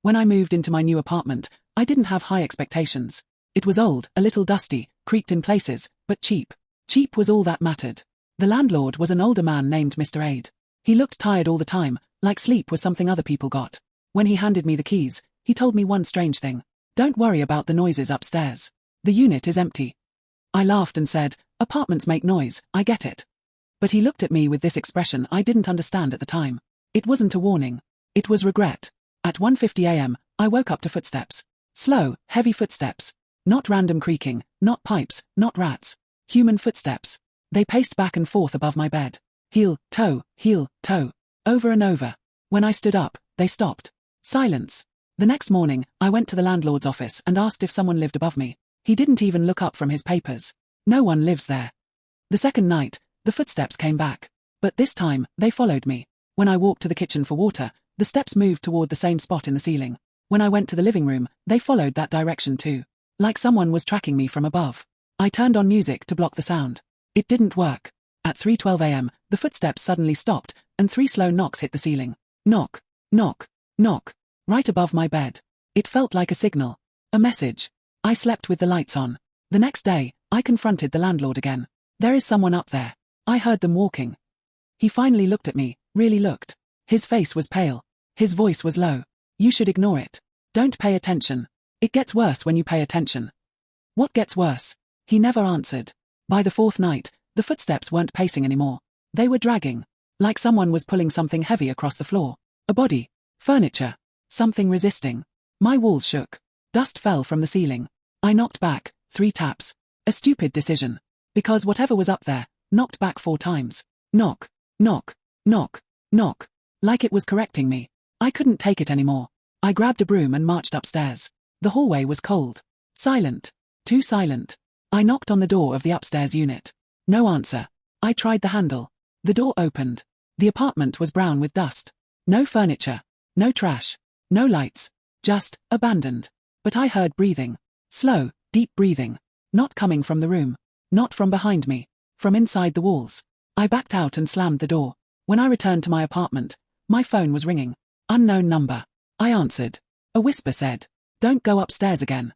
When I moved into my new apartment, I didn't have high expectations. It was old, a little dusty, creaked in places, but cheap. Cheap was all that mattered. The landlord was an older man named Mr. Aid. He looked tired all the time, like sleep was something other people got. When he handed me the keys, he told me one strange thing. Don't worry about the noises upstairs. The unit is empty. I laughed and said, apartments make noise, I get it. But he looked at me with this expression I didn't understand at the time. It wasn't a warning. It was regret. At 1:50 a.m., I woke up to footsteps. Slow, heavy footsteps. Not random creaking, not pipes, not rats. Human footsteps. They paced back and forth above my bed. Heel, toe, over and over. When I stood up, they stopped. Silence. The next morning, I went to the landlord's office and asked if someone lived above me. He didn't even look up from his papers. No one lives there. The second night, the footsteps came back. But this time, they followed me. When I walked to the kitchen for water, the steps moved toward the same spot in the ceiling. When I went to the living room, they followed that direction too. Like someone was tracking me from above. I turned on music to block the sound. It didn't work. At 3:12 a.m., the footsteps suddenly stopped, and 3 slow knocks hit the ceiling. Knock, knock, knock. Right above my bed. It felt like a signal. A message. I slept with the lights on. The next day, I confronted the landlord again. There is someone up there. I heard them walking. He finally looked at me, really looked. His face was pale. His voice was low. You should ignore it. Don't pay attention. It gets worse when you pay attention. What gets worse? He never answered. By the fourth night, the footsteps weren't pacing anymore. They were dragging. Like someone was pulling something heavy across the floor. A body. Furniture. Something resisting. My walls shook. Dust fell from the ceiling. I knocked back, 3 taps. A stupid decision. Because whatever was up there, knocked back 4 times. Knock, knock, knock, knock. Like it was correcting me. I couldn't take it anymore. I grabbed a broom and marched upstairs. The hallway was cold. Silent. Too silent. I knocked on the door of the upstairs unit. No answer. I tried the handle. The door opened. The apartment was brown with dust. No furniture. No trash. No lights. Just, abandoned. But I heard breathing. Slow, deep breathing. Not coming from the room. Not from behind me. From inside the walls. I backed out and slammed the door. When I returned to my apartment, my phone was ringing. Unknown number. I answered. A whisper said, "Don't go upstairs again."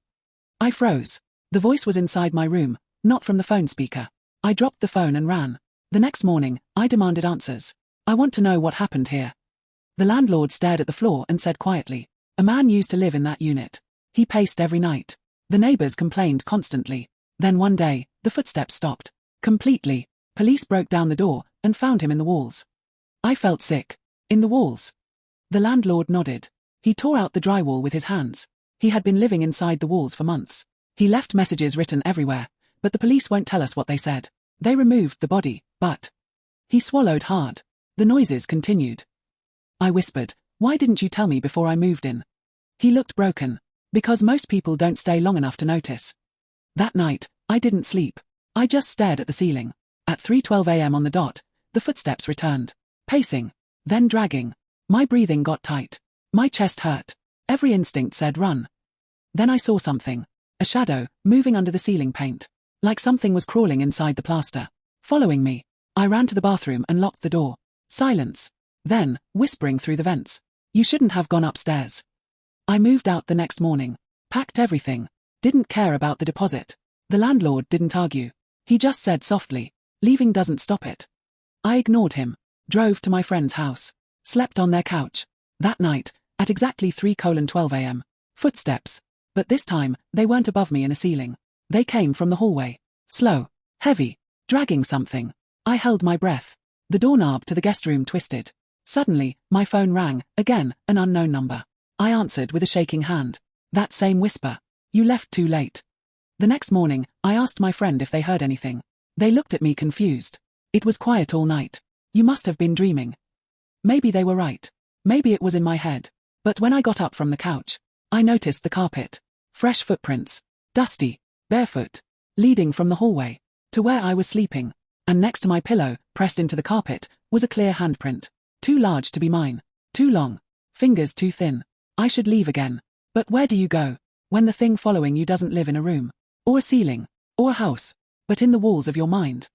I froze. The voice was inside my room, not from the phone speaker. I dropped the phone and ran. The next morning, I demanded answers. I want to know what happened here. The landlord stared at the floor and said quietly, "A man used to live in that unit. He paced every night. The neighbors complained constantly. Then one day, the footsteps stopped. Completely. Police broke down the door and found him in the walls." I felt sick. In the walls. The landlord nodded. He tore out the drywall with his hands. He had been living inside the walls for months. He left messages written everywhere, but the police won't tell us what they said. They removed the body, but... He swallowed hard. The noises continued. I whispered, "Why didn't you tell me before I moved in?" He looked broken. Because most people don't stay long enough to notice. That night, I didn't sleep. I just stared at the ceiling. At 3:12 a.m. on the dot, the footsteps returned. Pacing. Then dragging. My breathing got tight. My chest hurt. Every instinct said run. Then I saw something. A shadow, moving under the ceiling paint. Like something was crawling inside the plaster. Following me. I ran to the bathroom and locked the door. Silence. Then, whispering through the vents. "You shouldn't have gone upstairs." I moved out the next morning. Packed everything. Didn't care about the deposit. The landlord didn't argue. He just said softly, "Leaving doesn't stop it." I ignored him. Drove to my friend's house. Slept on their couch. That night, at exactly 3:12 a.m. Footsteps. But this time, they weren't above me in a ceiling. They came from the hallway. Slow. Heavy. Dragging something. I held my breath. The doorknob to the guest room twisted. Suddenly, my phone rang, again, an unknown number. I answered with a shaking hand. That same whisper. "You left too late." The next morning, I asked my friend if they heard anything. They looked at me confused. "It was quiet all night. You must have been dreaming." Maybe they were right. Maybe it was in my head. But when I got up from the couch, I noticed the carpet. Fresh footprints. Dusty. Barefoot. Leading from the hallway to where I was sleeping. And next to my pillow, pressed into the carpet, was a clear handprint. Too large to be mine. Too long. Fingers too thin. I should leave again. But where do you go when the thing following you doesn't live in a room, or a ceiling, or a house, but in the walls of your mind?